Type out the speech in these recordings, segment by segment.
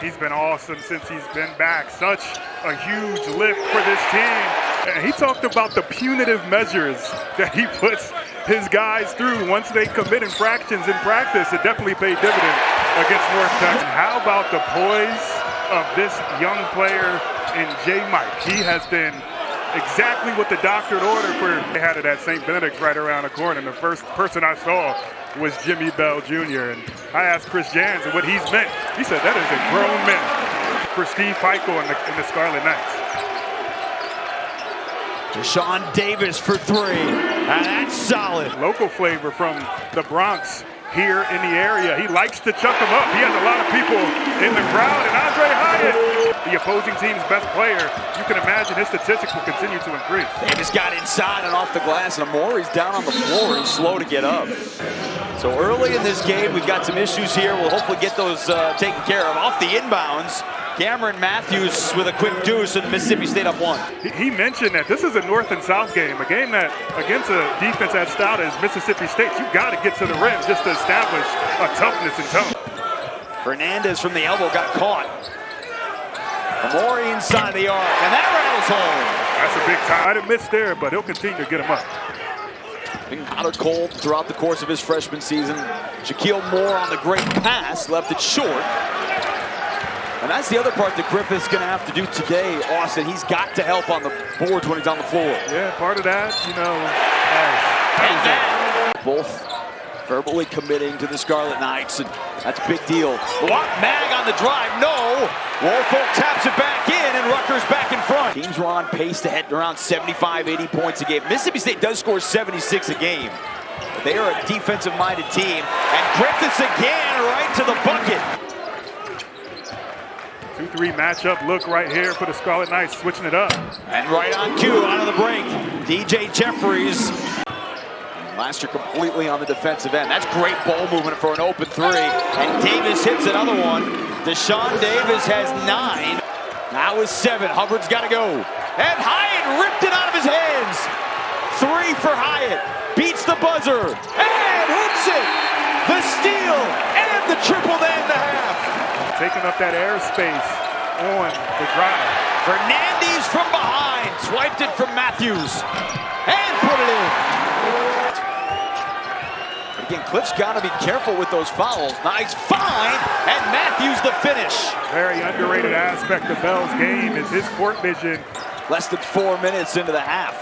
He's been awesome since he's been back. Such a huge lift for this team. And he talked about the punitive measures that he puts his guys through once they commit infractions in practice. It definitely paid dividends against North Texas. How about the poise of this young player in J. Mike? He has been exactly what the doctor had ordered for. They had it at St. Benedict's right around the corner, and the first person I saw was Jimmy Bell Jr. And I asked Chris Jans what he's meant. He said that is a grown man for Steve Peichel in the Scarlet Knights. Deshaun Davis for three, and that's solid. Local flavor from the Bronx here in the area. He likes to chuck them up. He has a lot of people in the crowd, and Andre Hyatt, the opposing team's best player, you can imagine his statistics will continue to increase. Davis got inside and off the glass, and Amori's down on the floor. He's slow to get up. So early in this game, we've got some issues here. We'll hopefully get those taken care of. Off the inbounds, Cameron Matthews with a quick deuce, and Mississippi State up one. He mentioned that this is a North and South game, a game that against a defense as stout as Mississippi State, you got to get to the rim just to establish a toughness and tone. Fernandez from the elbow got caught. Amori inside the arc, and that rattles home. That's a big time. I'd have missed there, but he'll continue to get him up. Being hot or cold throughout the course of his freshman season. Shaquille Moore on the great pass, left it short. And that's the other part that Griffith's going to have to do today, Austin. He's got to help on the boards when he's on the floor. Yeah, part of that, both verbally committing to the Scarlet Knights, and that's a big deal. Mag on the drive, no! Woolfolk taps it back in, and Rutgers back in front. Teams were on pace to head around 75, 80 points a game. Mississippi State does score 76 a game. But they are a defensive-minded team, and Griffiths again right to the bucket. 2-3 matchup look right here for the Scarlet Knights, switching it up. And right on cue, out of the break, DJ Jeffries. Last year completely on the defensive end. That's great ball movement for an open three. And Davis hits another one. Deshaun Davis has 9. Now is 7. Hubbard's got to go. And Hyatt ripped it out of his hands. 3 for Hyatt. Beats the buzzer. And hits it. The steal and the triple to end the half. Taking up that airspace on the drive. Fernandez from behind. Swiped it from Matthews. And put it in. Again, Cliff's got to be careful with those fouls. Nice find, and Matthews the finish. Very underrated aspect of Bell's game is his court vision. Less than 4 minutes into the half.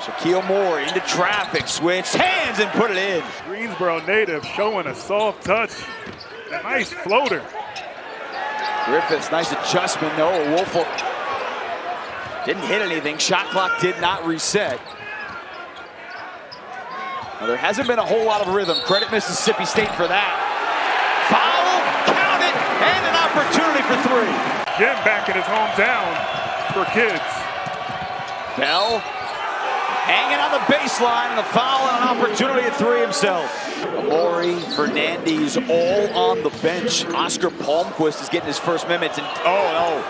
Shaquille Moore into traffic, switched hands and put it in. Greensboro native showing a soft touch. A nice floater. Griffiths, nice adjustment. No, Woolfolk didn't hit anything. Shot clock did not reset. Now, there hasn't been a whole lot of rhythm. Credit Mississippi State for that. Foul, count it, and an opportunity for 3. Jim back in his hometown for kids. Bell hanging on the baseline, and a foul and an opportunity at 3 himself. Amori, Fernandez all on the bench. Oscar Palmquist is getting his first minutes, and oh no.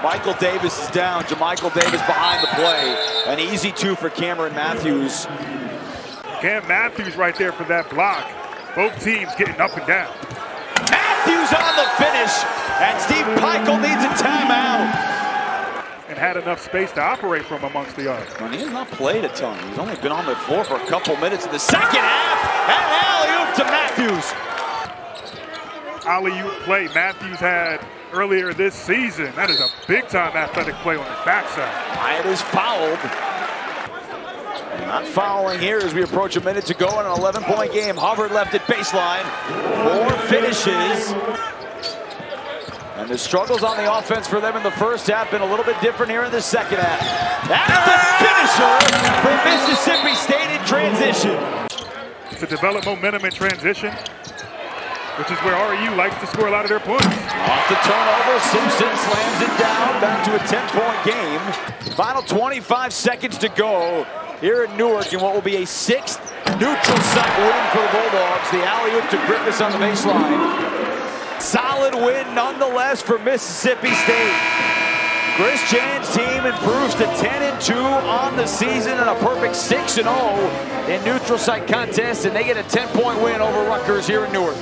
Michael Davis is down. JaMychal Davis behind the play. An easy 2 for Cameron Matthews. Cam Matthews right there for that block. Both teams getting up and down. Matthews on the finish, and Steve Peichel needs a timeout. And had enough space to operate from amongst the arc. Well, he has not played a ton. He's only been on the floor for a couple minutes in the second half. And alley-oop to Matthews. Alley-oop play Matthews had earlier this season. That is a big-time athletic play on his backside. Hyatt is fouled. Not fouling here as we approach a minute to go in an 11-point game. Hubbard left at baseline. 4 finishes. And the struggles on the offense for them in the first half been a little bit different here in the second half. That's the finisher for Mississippi State in transition. To develop momentum in transition, which is where RU likes to score a lot of their points. Off the turnover, Simpson slams it down, back to a 10-point game. Final 25 seconds to go here in Newark in what will be a 6th neutral site win for the Bulldogs. The alley-oop to Griffiths on the baseline. Solid win nonetheless for Mississippi State. Chris Jan's team improves to 10-2 on the season and a perfect 6-0 in neutral site contest, and they get a 10-point win over Rutgers here in Newark.